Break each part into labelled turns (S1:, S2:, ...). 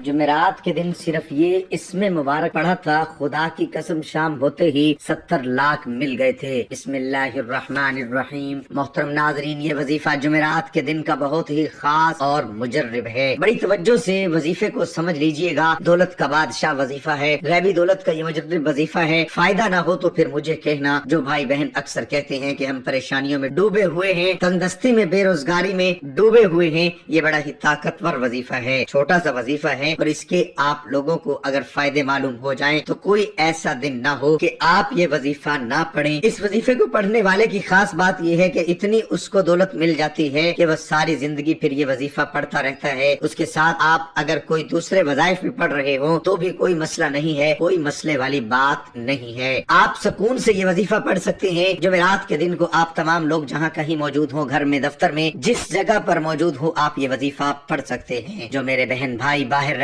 S1: جمعرات کے دن صرف یہ اسم مبارک پڑھا تھا، خدا کی قسم شام ہوتے ہی 70 لاکھ مل گئے تھے۔ بسم اللہ الرحمن الرحیم۔ محترم ناظرین، یہ وظیفہ جمعرات کے دن کا بہت ہی خاص اور مجرب ہے۔ بڑی توجہ سے وظیفے کو سمجھ لیجئے گا۔ دولت کا بادشاہ وظیفہ ہے، غیبی دولت کا یہ مجرب وظیفہ ہے۔ فائدہ نہ ہو تو پھر مجھے کہنا۔ جو بھائی بہن اکثر کہتے ہیں کہ ہم پریشانیوں میں ڈوبے ہوئے ہیں، تنگدستی میں، بے روزگاری میں ڈوبے ہوئے ہیں، یہ بڑا ہی طاقتور وظیفہ ہے، چھوٹا سا وظیفہ ہے، اور اس کے آپ لوگوں کو اگر فائدے معلوم ہو جائیں تو کوئی ایسا دن نہ ہو کہ آپ یہ وظیفہ نہ پڑھیں۔ اس وظیفے کو پڑھنے والے کی خاص بات یہ ہے کہ اتنی اس کو دولت مل جاتی ہے کہ وہ ساری زندگی پھر یہ وظیفہ پڑھتا رہتا ہے۔ اس کے ساتھ آپ اگر کوئی دوسرے وظائف بھی پڑھ رہے ہوں تو بھی کوئی مسئلہ نہیں ہے، کوئی مسئلے والی بات نہیں ہے۔ آپ سکون سے یہ وظیفہ پڑھ سکتے ہیں۔ جمعرات کے دن کو آپ تمام لوگ جہاں کہیں موجود ہوں، گھر میں، دفتر میں، جس جگہ پر موجود ہو، آپ یہ وظیفہ پڑھ سکتے ہیں۔ جو میرے بہن بھائی باہر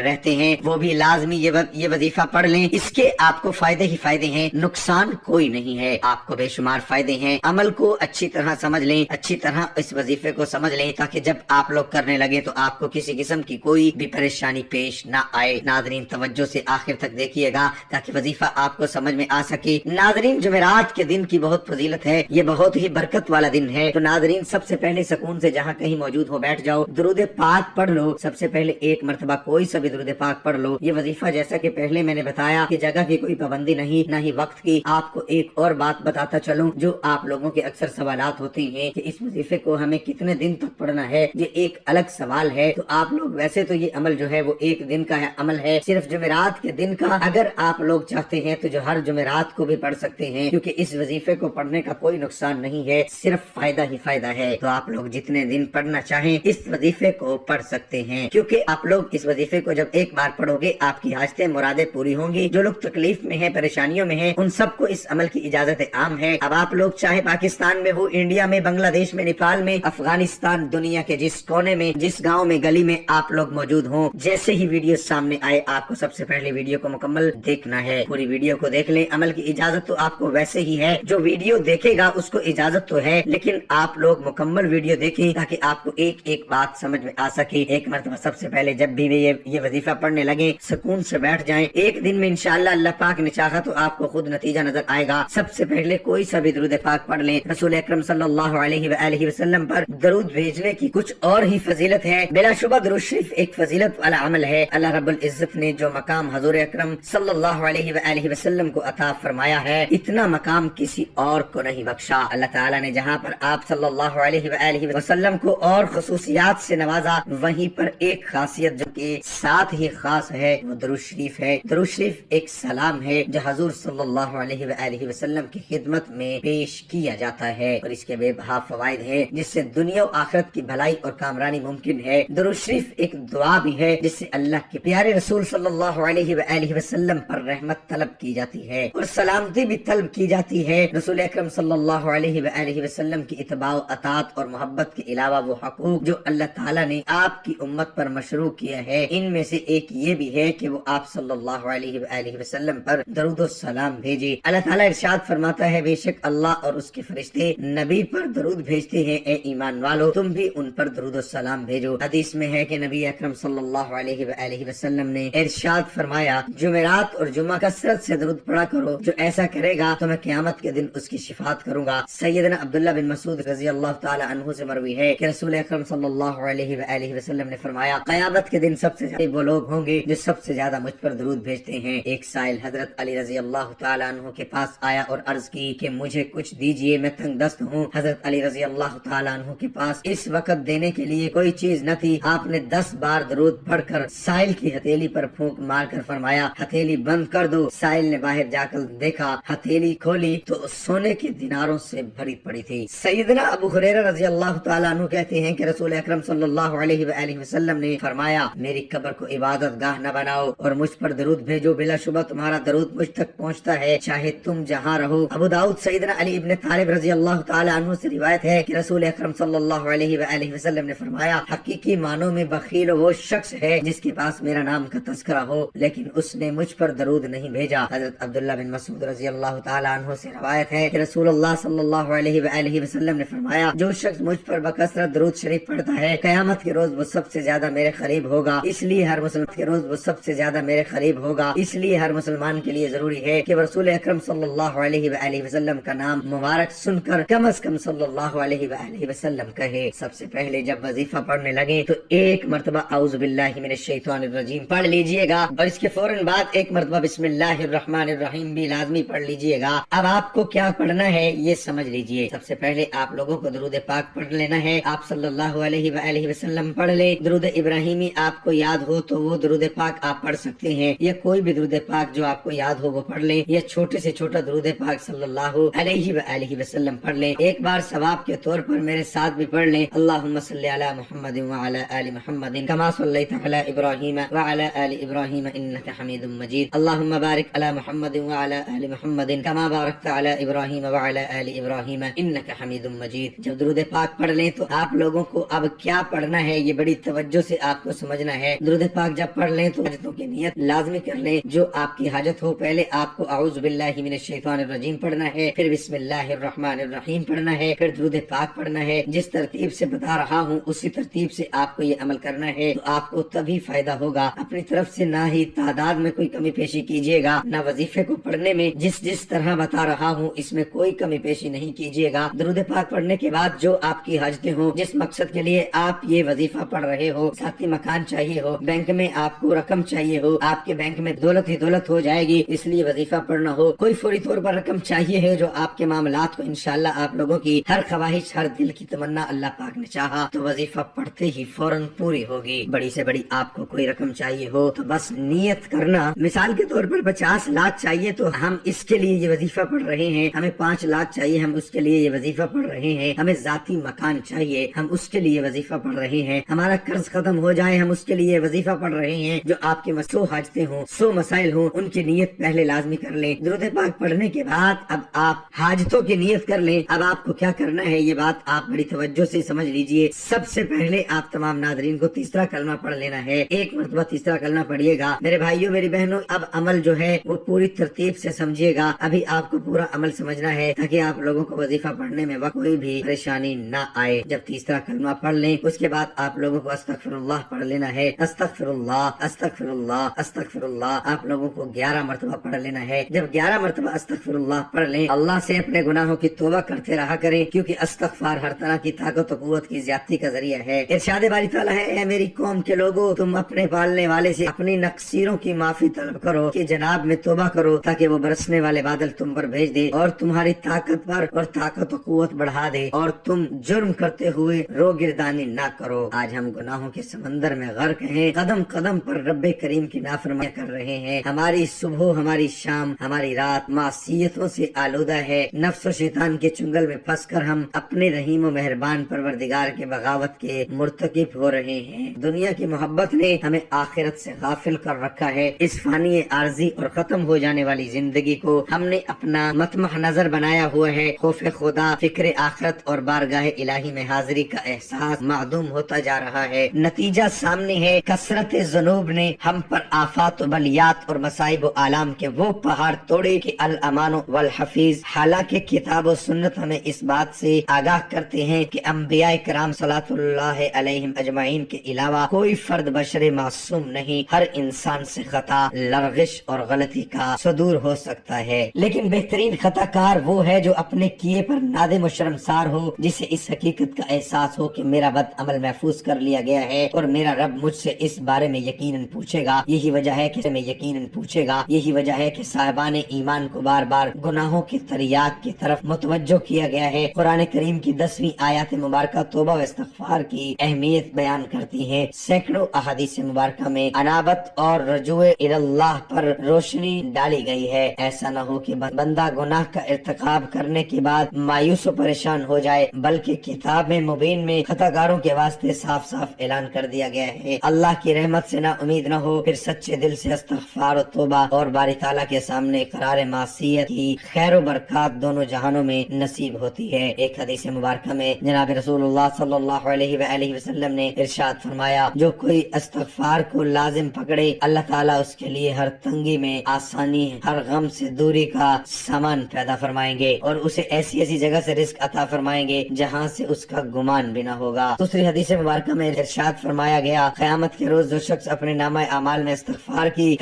S1: رہتے ہیں وہ بھی لازمی یہ وظیفہ پڑھ لیں۔ اس کے آپ کو فائدے ہی فائدے ہیں، نقصان کوئی نہیں ہے، آپ کو بے شمار فائدے ہیں۔ عمل کو اچھی طرح سمجھ لیں، اچھی طرح اس وظیفے کو سمجھ لیں، تاکہ جب آپ لوگ کرنے لگے تو آپ کو کسی قسم کی کوئی بھی پریشانی پیش نہ آئے۔ ناظرین توجہ سے آخر تک دیکھیے گا تاکہ وظیفہ آپ کو سمجھ میں آ سکے۔ ناظرین، جمعرات کے دن کی بہت فضیلت ہے، یہ بہت ہی برکت والا دن ہے۔ تو ناظرین، سب سے پہلے سکون سے جہاں کہیں موجود ہو بیٹھ جاؤ، درود پاک پڑھ لو۔ سب سے پہلے ایک مرتبہ کوئی سا بھی درود پاک پڑھ لو۔ یہ وظیفہ جیسا کہ پہلے میں نے بتایا کہ جگہ کی کوئی پابندی نہیں، نہ ہی وقت کی۔ آپ کو ایک اور بات بتاتا چلوں جو آپ لوگوں کے اکثر سوالات ہوتے ہیں کہ اس وظیفے کو ہمیں کتنے دن تک پڑھنا ہے، یہ ایک الگ سوال ہے۔ تو آپ لوگ ویسے تو یہ عمل جو ہے وہ ایک دن کا ہے، عمل ہے صرف جمعرات کے دن کا۔ اگر آپ لوگ چاہتے ہیں تو جو ہر جمعرات کو بھی پڑھ سکتے ہیں، کیونکہ اس وظیفے کو پڑھنے کا کوئی نقصان نہیں ہے، صرف فائدہ ہی فائدہ ہے۔ تو آپ لوگ جتنے دن پڑھنا چاہیں اس وظیفے کو پڑھ سکتے ہیں، کیونکہ آپ لوگ اس وظیفے کو جب ایک بار پڑھو گے آپ کی حاجتیں مرادیں پوری ہوں گی۔ جو لوگ تکلیف میں ہیں، پریشانیوں میں ہیں، ان سب کو اس عمل کی اجازت عام ہے۔ اب آپ لوگ چاہے پاکستان میں ہو، انڈیا میں، بنگلہ دیش میں، نیپال میں، افغانستان، دنیا کے جس کونے میں، جس گاؤں میں، گلی میں آپ لوگ موجود ہوں، جیسے ہی ویڈیو سامنے آئے آپ کو سب سے پہلے ویڈیو کو مکمل دیکھنا ہے۔ پوری ویڈیو کو دیکھ لیں۔ عمل کی اجازت تو آپ کو ویسے ہی ہے، جو ویڈیو دیکھے گا اس کو اجازت تو ہے، لیکن آپ لوگ مکمل ویڈیو دیکھیں تاکہ آپ کو ایک ایک بات سمجھ میں آ سکے۔ ایک مرتبہ سب سے پہلے جب بھی یہ وظیفہ پڑھنے لگے سکون سے بیٹھ جائیں۔ ایک دن میں انشاءاللہ اللہ پاک نے چاہا تو آپ کو خود نتیجہ نظر آئے گا۔ سب سے پہلے کوئی سا بھی درود پاک پڑھ لیں۔ رسول اکرم صلی اللہ علیہ وآلہ وسلم پر درود بھیجنے کی کچھ اور ہی فضیلت ہے۔ بلا شبہ درود شریف ایک فضیلت والا عمل ہے۔ اللہ رب العزت نے جو مقام حضور اکرم صلی اللہ علیہ وآلہ وسلم کو عطا فرمایا ہے، اتنا مقام کسی اور کو نہیں بخشا۔ اللہ تعالیٰ نے جہاں پر آپ صلی اللہ علیہ وآلہ وسلم کو اور خصوصیات سے نوازا، وہیں پر ایک خاصیت جو کہ ساتھ ہی خاص ہے وہ درود شریف ہے۔ درود شریف ایک سلام ہے جو حضور صلی اللہ علیہ وآلہ وسلم کی خدمت میں پیش کیا جاتا ہے، اور اس کے بے بہا فوائد ہیں جس سے دنیا و آخرت کی بھلائی اور کامرانی ممکن ہے۔ درود شریف ایک دعا بھی ہے جس سے اللہ کے پیارے رسول صلی اللہ علیہ وآلہ وسلم پر رحمت طلب کی جاتی ہے اور سلامتی بھی طلب کی جاتی ہے۔ رسول اکرم صلی اللہ علیہ وآلہ وسلم کی اتباع و اطاعت اور محبت کے علاوہ وہ حقوق جو اللہ تعالیٰ نے آپ کی امت پر مشروع کیا ہے، ان میں سے ایک یہ بھی ہے کہ وہ آپ صلی اللہ علیہ وآلہ وسلم پر درود و سلام بھیجے۔ اللہ تعالیٰ ارشاد فرماتا ہے، بے شک اللہ اور اس کے فرشتے نبی پر درود بھیجتے ہیں، اے ایمان والو تم بھی ان پر درود و سلام بھیجو۔ حدیث میں ہے کہ نبی اکرم صلی اللہ علیہ وآلہ وسلم نے ارشاد فرمایا، جمعرات اور جمعہ کثرت سے درود پڑھا کرو، جو ایسا کرے گا تو میں قیامت کے دن اس کی شفاعت کروں گا۔ سیدنا عبداللہ بن مسعود رضی اللہ تعالی عنہ سے مروی ہے کہ رسول اکرم صلی اللہ علیہ وآلہ وسلم نے فرمایا، قیامت کے دن سب سے زیادہ وہ لوگ ہوں گے جو سب سے زیادہ مجھ پر درود بھیجتے ہیں۔ ایک سائل حضرت علی رضی اللہ تعالی عنہ کے پاس آیا اور عرض کی کہ مجھے کچھ دیجئے، میں تنگ دست ہوں۔ حضرت علی رضی اللہ تعالی عنہ کے پاس اس وقت دینے کے لیے کوئی چیز نہ تھی۔ آپ نے 10 بار درود پڑھ کر سائل کی ہتھیلی پر پھونک مار کر فرمایا، ہتھیلی بند کر دو۔ سائل نے باہر جا کر دیکھا، ہتھیلی کھولی تو سونے کے دیناروں سے بھری پڑی تھی۔ سیدنا ابو ہریرہ رضی اللہ تعالی عنہ کہتے ہیں کہ رسول اکرم صلی اللہ علیہ وآلہ وسلم نے فرمایا، میری قبر کو عبادت گاہ نہ بناؤ اور مجھ پر درود بھیجو، بلا شبہ تمہارا درود مجھ تک پہنچتا ہے چاہے تم جہاں رہو۔ ابو داؤد سیدنا علی ابن طالب رضی اللہ تعالی عنہ سے روایت ہے کہ رسول اکرم صلی اللہ علیہ وآلہ وسلم نے فرمایا، حقیقی معنوں میں بخیل وہ شخص ہے جس کے پاس میرا نام کا تذکرہ ہو لیکن اس نے مجھ پر درود نہیں بھیجا۔ حضرت عبداللہ بن مسعود رضی اللہ تعالی عنہ سے روایت ہے کہ رسول اللہ صلی اللہ علیہ وآلہ وسلم نے فرمایا، جو شخص مجھ پر بکثرت درود شریف پڑھتا ہے، قیامت کے روز وہ سب سب سے زیادہ میرے قریب ہوگا، اس لیے ہر مسلمان کے روز وہ سب سے زیادہ میرے قریب ہوگا، اس لیے ہر مسلمان کے لیے ضروری ہے کہ رسول اکرم صلی اللہ علیہ وآلہ وسلم کا نام مبارک سن کر کم از کم صلی اللہ علیہ وآلہ وسلم کہے۔ سب سے پہلے جب وظیفہ پڑھنے لگے تو ایک مرتبہ اعوذ باللہ من الشیطان الرجیم پڑھ لیجئے گا، اور اس کے فوراً بعد ایک مرتبہ بسم اللہ الرحمن الرحیم بھی لازمی پڑھ لیجئے گا۔ اب آپ کو کیا پڑھنا ہے یہ سمجھ لیجئے۔ سب سے پہلے آپ لوگوں کو درود پاک پڑھ لینا ہے، آپ صلی اللہ علیہ وآلہ وسلم پڑھ لیں۔ درود ابراہیمی آپ کو یاد ہو تو وہ درود پاک آپ پڑھ سکتے ہیں، یا کوئی بھی درود پاک جو آپ کو یاد ہو وہ پڑھ لیں، یا چھوٹے سے چھوٹا درود پاک صلی اللہ علیہ وآلہ وسلم پڑھ لیں۔ ایک بار ثواب کے طور پر میرے ساتھ بھی پڑھ لیں، اللہم صلی علی محمد وعلی آل محمد کما صلیت علی ابراہیم وعلی آل ابراہیم انک حمید مجید، اللہم بارک علی محمد وعلی آل محمد کما بارکت علی ابراہیم وعلی آل ابراہیم انک حمید مجید۔ جب درود پاک پڑھ لیں تو آپ لوگوں کو اب کیا پڑھنا ہے یہ بڑی توجہ سے آپ کو سمجھنا ہے۔ درود پاک جب پڑھ لیں تو حاجتوں کی نیت لازمی کر لیں، جو آپ کی حاجت ہو۔ پہلے آپ کو اعوذ باللہ من الشیطان الرجیم پڑھنا ہے، پھر بسم اللہ الرحمن الرحیم پڑھنا ہے، پھر درود پاک پڑھنا ہے۔ جس ترتیب سے بتا رہا ہوں اسی ترتیب سے آپ کو یہ عمل کرنا ہے، تو آپ کو تبھی فائدہ ہوگا۔ اپنی طرف سے نہ ہی تعداد میں کوئی کمی پیشی کیجیے گا، نہ وظیفے کو پڑھنے میں جس طرح بتا رہا ہوں اس میں کوئی کمی پیشی نہیں کیجیے گا۔ درود پاک پڑھنے کے بعد جو آپ کی حاجتیں ہوں، جس مقصد کے لیے آپ یہ وظیفہ پڑھ رہے ہو، ذاتی مکان چاہیے ہو، بینک میں آپ کو رقم چاہیے ہو، آپ کے بینک میں دولت ہی دولت ہو جائے گی اس لیے وظیفہ پڑھنا ہو، کوئی فوری طور پر رقم چاہیے ہے جو آپ کے معاملات کو انشاءاللہ آپ لوگوں کی ہر خواہش، ہر دل کی تمنا اللہ پاک نے چاہا تو وظیفہ پڑھتے ہی فوراً پوری ہوگی۔ بڑی سے بڑی آپ کو کوئی رقم چاہیے ہو تو بس نیت کرنا، مثال کے طور پر 50 لاکھ چاہیے تو ہم اس کے لیے یہ وظیفہ پڑھ رہے ہیں، ہمیں 5 لاکھ چاہیے ہم اس کے لیے یہ وظیفہ پڑھ رہے ہیں، ہمیں ذاتی مکان چاہیے ہم اس کے لیے وظیفہ پڑھ رہے ہیں، ہمارا قرض ختم ہو جائے ہم اس کے لیے وظیفہ پڑھ رہے ہیں۔ جو آپ کے 100 حاجتیں ہوں، 100 مسائل ہوں، ان کی نیت پہلے لازمی کر لیں۔ درود پاک پڑھنے کے بعد اب آپ حاجتوں کی نیت کر لیں۔ اب آپ کو کیا کرنا ہے یہ بات آپ بڑی توجہ سے سمجھ لیجئے۔ سب سے پہلے آپ تمام ناظرین کو تیسرا کلمہ پڑھ لینا ہے، ایک مرتبہ تیسرا کلمہ پڑھیے گا۔ میرے بھائیوں میری بہنوں، اب عمل جو ہے وہ پوری ترتیب سے سمجھیے گا۔ ابھی آپ کو پورا عمل سمجھنا ہے تاکہ آپ لوگوں کو وظیفہ پڑھنے میں وقت کوئی بھی پریشانی نہ آئے۔ جب تیسرا کلمہ پڑھ لیں اس کے بعد آپ لوگوں کو استغفر اللہ پڑھ لینا ہے، استغفر اللہ استغفر اللہ استغفر اللہ آپ لوگوں کو 11 مرتبہ پڑھ لینا ہے۔ جب 11 مرتبہ استغفر اللہ پڑھ لیں، اللہ سے اپنے گناہوں کی توبہ کرتے رہا کریں، کیونکہ استغفار ہر طرح کی طاقت و قوت کی زیادتی کا ذریعہ ہے۔ ارشاد باری تعالیٰ ہے، اے میری قوم کے لوگوں، تم اپنے پالنے والے سے اپنی نقصیروں کی معافی طلب کرو کہ جناب میں توبہ کرو تاکہ وہ برسنے والے بادل تم پر بھیج دے اور تمہاری طاقت پر اور طاقت و قوت بڑھا دے اور تم جرم کرتے ہوئے رو گردانی نہ کرو۔ آج ہم گناہوں کے سمندر میں غرق ہیں، قدم قدم پر رب کریم کی نافرمانی کر رہے ہیں، ہماری صبح ہماری شام ہماری رات معصیتوں سے آلودہ ہے، نفس و شیطان کے چنگل میں پھنس کر ہم اپنے رحیم و مہربان پروردگار کے بغاوت کے مرتکب ہو رہے ہیں۔ دنیا کی محبت نے ہمیں آخرت سے غافل کر رکھا ہے۔ اس فانی عارضی اور ختم ہو جانے والی زندگی کو ہم نے اپنا مطمح نظر بنایا ہوا ہے۔ خوف خدا، فکر آخرت اور بارگاہ الہی میں حاضری کا احساس معدوم ہوتا جا رہا ہے۔ نتیجہ سامنے ہے، کثرت ذنوب نے ہم پر آفات و بلیات اور مصائب و آلام کے وہ پہاڑ توڑے کہ الامان والحفیظ۔ حالانکہ کتاب و سنت ہمیں اس بات سے آگاہ کرتے ہیں کہ انبیاء کرام صلوات اللہ علیہم اجمعین کے علاوہ کوئی فرد بشر معصوم نہیں، ہر انسان سے خطا، لرغش اور غلطی کا صدور ہو سکتا ہے، لیکن بہترین خطا کار وہ ہے جو اپنے کیے پر نادم و شرمسار ہو، جسے اس حقیقت کا احساس ہو کہ میرا بد عمل محفوظ کر لیا گیا ہے اور میرا رب مجھ سے اس بارے میں یقیناً پوچھے گا۔ یہی وجہ ہے کہ میں یقیناً پوچھے گا، یہی وجہ ہے کہ صاحبان ایمان کو بار بار گناہوں کی تریاق کی طرف متوجہ کیا گیا ہے۔ قرآن کریم کی 10ویں آیات مبارکہ توبہ و استغفار کی اہمیت بیان کرتی ہیں۔ سینکڑوں احادیث مبارکہ میں انابت اور رجوع اللہ پر روشنی ڈالی گئی ہے۔ ایسا نہ ہو کہ بندہ گناہ کا ارتکاب کرنے کے بعد مایوس و پریشان ہو جائے، بلکہ کتاب میں مبین میں خطا کاروں کے واسطے صاف صاف اعلان کر دیا گیا ہے۔ اللہ کی رحمت سے نہ امید نہ ہو، پھر سچے دل سے استغفار و توبہ اور باری تعالیٰ کے سامنے اقرار معصیت کی خیر و برکات دونوں جہانوں میں نصیب ہوتی ہے۔ ایک حدیث مبارکہ میں جناب رسول اللہ صلی اللہ علیہ وآلہ وسلم نے ارشاد فرمایا، جو کوئی استغفار کو لازم پکڑے، اللہ تعالیٰ اس کے لیے ہر تنگی میں آسانی، ہر غم سے دوری کا سامان پیدا فرمائیں گے اور اسے ایسی ایسی جگہ سے رزق عطا فرمائیں گے جہاں سے اس کا گمان بھی نہ ہوگا۔ دوسری حدیث مبارکہ میں میں ارشاد فرمایا گیا قیامت کے روز جو شخص اپنے نامہ اعمال میں استغفار کی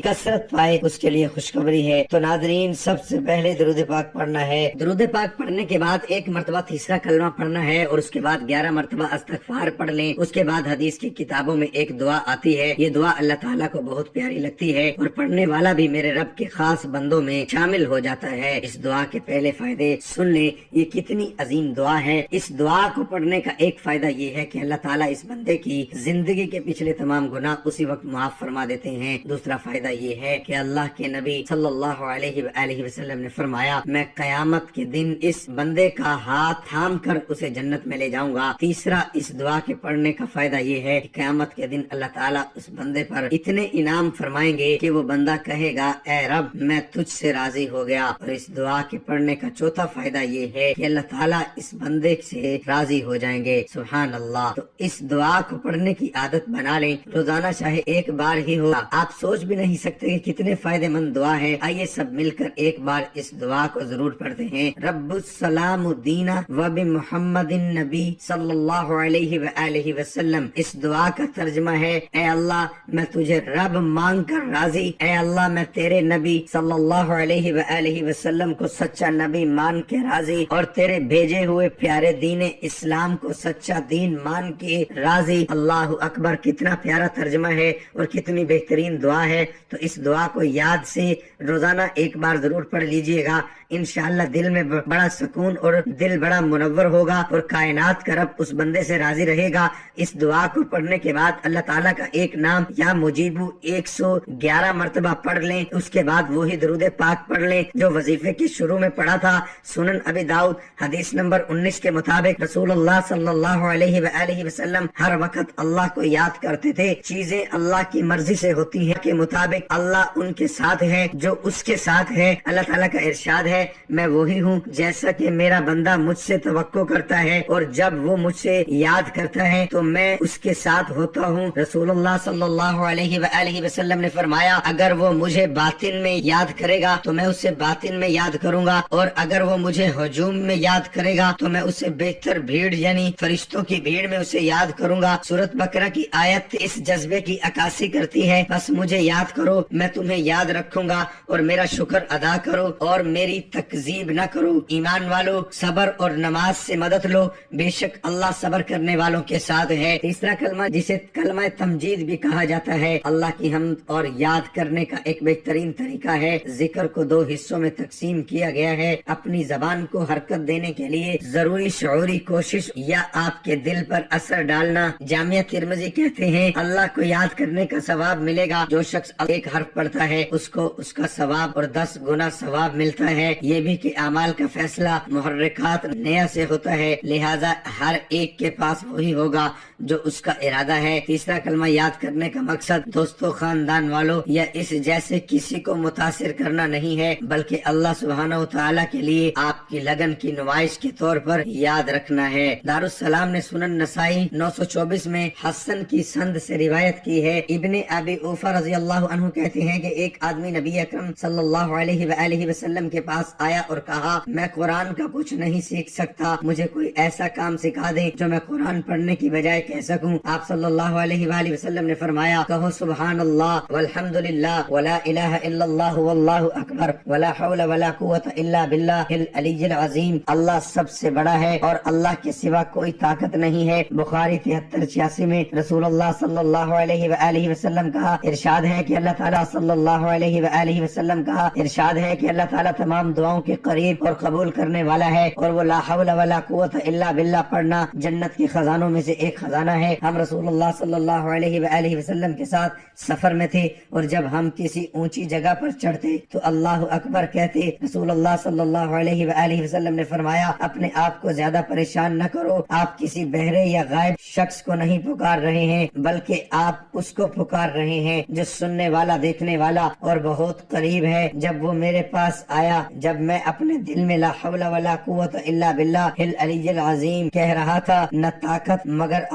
S1: کثرت پائے اس کے لیے خوشخبری ہے۔ تو ناظرین، سب سے پہلے درود پاک پڑھنا ہے۔ درود پاک پڑھنے کے بعد 1 مرتبہ تیسرا کلمہ پڑھنا ہے اور اس کے بعد 11 مرتبہ استغفار پڑھ لیں۔ اس کے بعد حدیث کی کتابوں میں ایک دعا آتی ہے، یہ دعا اللہ تعالیٰ کو بہت پیاری لگتی ہے اور پڑھنے والا بھی میرے رب کے خاص بندوں میں شامل ہو جاتا ہے۔ اس دعا کے پہلے فائدے سن لیں، یہ کتنی عظیم دعا ہے۔ اس دعا کو پڑھنے کا ایک فائدہ یہ ہے کہ اللہ تعالیٰ اس بندے کی زندگی کے پچھلے تمام گناہ اسی وقت معاف فرما دیتے ہیں۔ دوسرا فائدہ یہ ہے کہ اللہ کے نبی صلی اللہ علیہ وآلہ وسلم نے فرمایا، میں قیامت کے دن اس بندے کا ہاتھ تھام کر اسے جنت میں لے جاؤں گا۔ تیسرا اس دعا کے پڑھنے کا فائدہ یہ ہے کہ قیامت کے دن اللہ تعالیٰ اس بندے پر اتنے انعام فرمائیں گے کہ وہ بندہ کہے گا، اے رب میں تجھ سے راضی ہو گیا۔ اور اس دعا کے پڑھنے کا چوتھا فائدہ یہ ہے کہ اللہ تعالیٰ اس بندے سے راضی ہو جائیں گے۔ سبحان اللہ۔ تو اس دعا کو پڑھنے کی عادت بنا لیں، روزانہ چاہے ایک بار ہی ہو، آپ سوچ بھی نہیں سکتے کہ کتنے فائدے مند دعا ہے۔ آئیے سب مل کر ایک بار اس دعا کو ضرور پڑھتے ہیں۔ رب السلام دینا و بمحمد النبی صلی اللہ علیہ وآلہ وسلم۔ اس دعا کا ترجمہ ہے، اے اللہ میں تجھے رب مانگ کر راضی، اے اللہ میں تیرے نبی صلی اللہ علیہ وآلہ وسلم کو سچا نبی مان کے راضی اور تیرے بھیجے ہوئے پیارے دین اسلام کو سچا دین مان کے راضی۔ اللہ اکبر، کتنا پیارا ترجمہ ہے اور کتنی بہترین دعا ہے۔ تو اس دعا کو یاد سے روزانہ ایک بار ضرور پڑھ لیجئے گا، انشاءاللہ دل میں بڑا سکون اور دل بڑا منور ہوگا اور کائنات کا رب اس بندے سے راضی رہے گا۔ اس دعا کو پڑھنے کے بعد اللہ تعالیٰ کا ایک نام یا مجیبو 111 مرتبہ پڑھ لیں۔ اس کے بعد وہی درود پاک پڑھ لیں جو وظیفے کی شروع میں پڑھا تھا۔ سنن ابی داؤد حدیث نمبر 19 کے مطابق رسول اللہ صلی اللہ علیہ وآلہ وسلم ہر وقت اللہ کو یاد کرتے تھے۔ چیزیں اللہ کی مرضی سے ہوتی ہیں کے مطابق اللہ ان کے ساتھ ہے جو اس کے ساتھ ہے۔ اللہ تعالیٰ کا ارشاد ہے، میں وہی ہوں جیسا کہ میرا بندہ مجھ سے توقع کرتا ہے اور جب وہ مجھ سے یاد کرتا ہے تو میں اس کے ساتھ ہوتا ہوں۔ رسول اللہ صلی اللہ علیہ وآلہ وسلم نے فرمایا، اگر وہ مجھے باطن میں یاد کرے گا تو میں اسے باطن میں یاد کروں گا، اور اگر وہ مجھے ہجوم میں یاد کرے گا تو میں اسے بہتر بھیڑ یعنی فرشتوں کی بھیڑ میں اسے یاد کروں گا۔ سورۃ بقرہ کی آیت اس جذبے کی عکاسی کرتی ہے، بس مجھے یاد کرو، میں تمہیں یاد رکھوں گا اور میرا شکر ادا کرو اور میری تکذیب نہ کرو۔ ایمان والو، صبر اور نماز سے مدد لو، بے شک اللہ صبر کرنے والوں کے ساتھ ہے۔ تیسرا کلمہ جسے کلمہ تمجید بھی کہا جاتا ہے، اللہ کی حمد اور یاد کرنے کا ایک بہترین طریقہ ہے۔ ذکر کو 2 حصوں میں تقسیم کیا گیا ہے۔ اپنی زبان کو حرکت دینے کے لیے ضروری شعوری کوشش یا آپ کے دل پر اثر ڈالنا۔ جامعہ ترمذی کہتے ہیں، اللہ کو یاد کرنے کا ثواب ملے گا، جو شخص ایک حرف پڑھتا ہے اس کو اس کا ثواب اور 10 گنا ثواب ملتا ہے۔ یہ بھی کہ اعمال کا فیصلہ محرکات نیا سے ہوتا ہے، لہذا ہر ایک کے پاس وہی ہوگا جو اس کا ارادہ ہے۔ تیسرا کلمہ یاد کرنے کا مقصد دوستوں، خاندان والوں یا اس جیسے کسی کو متاثر کرنا نہیں ہے، بلکہ اللہ سبحانہ و تعالیٰ کے لیے آپ کی لگن کی نمائش کے طور پر یاد رکھنا ہے۔ دارالسلام نے سنن نسائی 924 میں حسن کی سند سے روایت کی ہے۔ ابن ابی اوفا رضی اللہ عنہ کہتے ہیں کہ ایک آدمی نبی اکرم صلی اللہ علیہ وآلہ وسلم کے پاس آیا اور کہا، میں قرآن کا کچھ نہیں سیکھ سکتا، مجھے کوئی ایسا کام سکھا دیں جو میں قرآن پڑھنے کی بجائے کہہ سکوں۔ آپ صلی اللہ علیہ وآلہ وسلم نے فرمایا، کہو سبحان اللہ والحمد للہ ولا الہ الا اللہ واللہ اکبر ولا حول ولا قوت الا باللہ العلی العظیم۔ اللہ سب سے بڑا ہے اور اللہ کے سوا کوئی طاقت نہیں ہے۔ بخاری 7386 میں رسول اللہ صلی اللہ علیہ وآلہ وسلم کا ارشاد ہے کہ اللہ تعالیٰ صلی اللہ علیہ وآلہ وسلم کا ارشاد ہے کہ اللہ تعالیٰ تمام دعاؤں کے قریب اور قبول کرنے والا ہے، اور وہ لا حول ولا قوت الا باللہ پڑھنا جنت کے خزانوں میں سے ایک خزانہ ہے۔ ہم رسول اللہ صلی اللہ علیہ وآلہ وسلم کے ساتھ سفر میں تھے، اور جب ہم کسی اونچی جگہ پر چڑھتے تو اللہ اکبر کہتے۔ رسول اللہ صلی اللہ علیہ وآلہ وسلم نے فرمایا، اپنے آپ کو زیادہ پریشان نہ کرو، آپ کسی بہرے یا غائب شخص کو نہیں پکار رہے ہیں، بلکہ آپ اس کو پکار رہے ہیں جو سننے والا، دیکھنے والا اور بہت قریب ہے۔ جب وہ میرے پاس آیا، جب میں اپنے دل میں لا حول ولا قوت الا باللہ العلی العظیم کہہ رہا تھا، نہ طاقت مگر